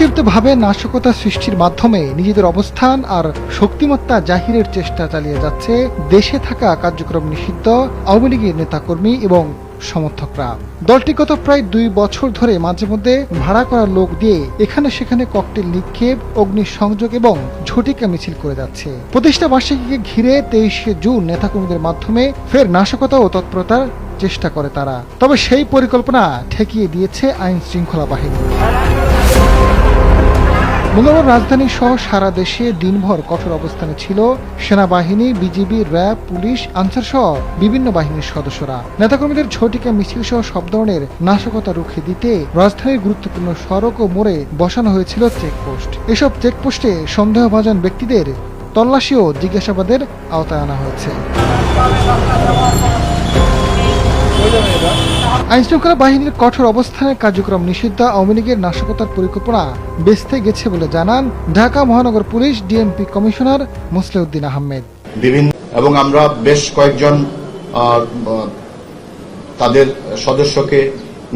স্বয়ংক্রিয়ভাবে নাশকতা সৃষ্টির মাধ্যমে নিজেদের অবস্থান আর শক্তিমত্তা জাহিরের চেষ্টা চালিয়ে যাচ্ছে দেশে থাকা কার্যক্রম নিষিদ্ধ আওয়ামী লীগের নেতাকর্মী এবং সমর্থকরা। দলটি গত প্রায় ২ বছর ধরে মাঝে মধ্যে ভাড়া করা লোক দিয়ে এখানে সেখানে ককটেল নিক্ষেপ, অগ্নিসংযোগ এবং ঝটিকা মিছিল করে যাচ্ছে। প্রতিষ্ঠা বার্ষিকীকে ঘিরে ২৩শে জুন নেতাকর্মীদের মাধ্যমে ফের নাশকতা ও তৎপরতার চেষ্টা করে তারা। তবে সেই পরিকল্পনা ঠেকিয়ে দিয়েছে আইন শৃঙ্খলা বাহিনী। মঙ্গলবার রাজধানী সহ সারা দেশে দিনভর কঠোর অবস্থানে ছিল সেনাবাহিনী, বিজিবি, র্যাব, পুলিশ, আনসার সহ বিভিন্ন বাহিনীর সদস্যরা। নেতাকর্মীদের ঝটিকা মিছিল সহ সব ধরনের নাশকতা রুখে দিতে রাজধানীর গুরুত্বপূর্ণ সড়ক ও মোড়ে বসানো হয়েছিল চেকপোস্ট। এসব চেকপোস্টে সন্দেহভাজন ব্যক্তিদের তল্লাশি ও জিজ্ঞাসাবাদের আওতায় আনা হয়েছে। আইনশৃঙ্খলা বাহিনীর কঠোর অবস্থানের কার্যক্রম নিষিদ্ধ আওয়ামী লীগের নাশকতার পরিকল্পনা বেঁচতে গেছে বলে জানান ঢাকা মহানগর police DMP commissioner Mosleuddin Ahmed. এবং আমরা বেশ কয়েকজন তাদের সদস্যকে,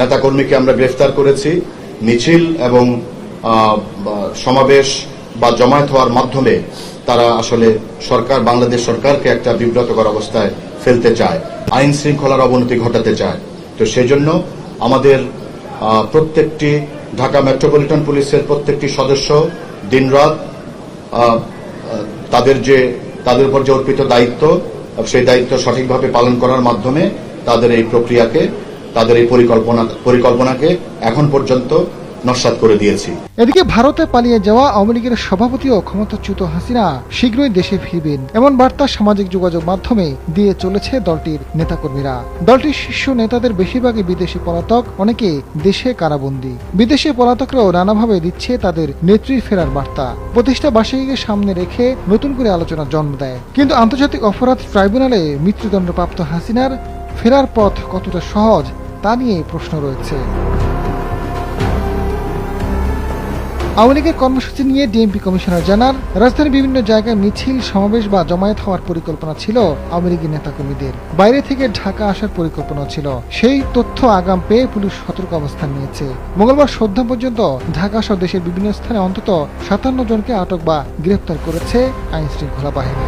নেতাকর্মীকে আমরা গ্রেফতার করেছি। মিছিল এবং সমাবেশ বা জমায়েত হওয়ার মাধ্যমে তারা আসলে বাংলাদেশ সরকারকে একটা বিব্রতকর অবস্থায় ফেলতে চায়, আইন শৃঙ্খলার অবনতি ঘটাতে চায়। তো সেজন্য আমাদের প্রত্যেকটি ঢাকা মেট্রোপলিটন পুলিশের প্রত্যেকটি সদস্য দিনরাত তাদের উপর যে অর্পিত দায়িত্ব, সেই দায়িত্ব সঠিকভাবে পালন করার মাধ্যমে তাদের এই প্রক্রিয়াকে, তাদের এই পরিকল্পনাকে এখন পর্যন্ত নস্যাৎ করে দিয়েছি। এদিকে ভারতে পালিয়ে যাওয়া আওয়ামী লীগের সভাপতি ও ক্ষমতাচ্যুত হাসিনা শীঘ্রই দেশে ফিরবেন, এমন বার্তা সামাজিক যোগাযোগ মাধ্যমে দিয়ে চলেছে দলটির নেতাকর্মীরা। দলটির শীর্ষ নেতাদের বেশিরভাগই বিদেশি পলাতক, অনেকে দেশে কারাবন্দী। বিদেশি পলাতকরাও নানাভাবে দিচ্ছে তাদের নেত্রীর ফেরার বার্তা। প্রতিষ্ঠা বার্ষিকীকে সামনে রেখে নতুন করে আলোচনা জন্ম দেয়। কিন্তু আন্তর্জাতিক অপরাধ ট্রাইব্যুনালে মৃত্যুদণ্ডপ্রাপ্ত হাসিনার ফেরার পথ কতটা সহজ তা নিয়ে প্রশ্ন রয়েছে। আওয়ামী লীগের কর্মসূচি নিয়ে ডিএমপি কমিশনার জানান, রাজধানীর বিভিন্ন জায়গায় মিছিল, সমাবেশ বা জমায়েত হওয়ার পরিকল্পনা ছিল আওয়ামী লীগের নেতাকর্মীদের। বাইরে থেকে ঢাকা আসার পরিকল্পনা ছিল। সেই তথ্য আগাম পেয়ে পুলিশ সতর্ক অবস্থান নিয়েছে। মঙ্গলবার সন্ধ্যা পর্যন্ত ঢাকা সহ দেশের বিভিন্ন স্থানে অন্তত ৫৭ জনকে আটক বা গ্রেফতার করেছে আইন শৃঙ্খলা বাহিনী।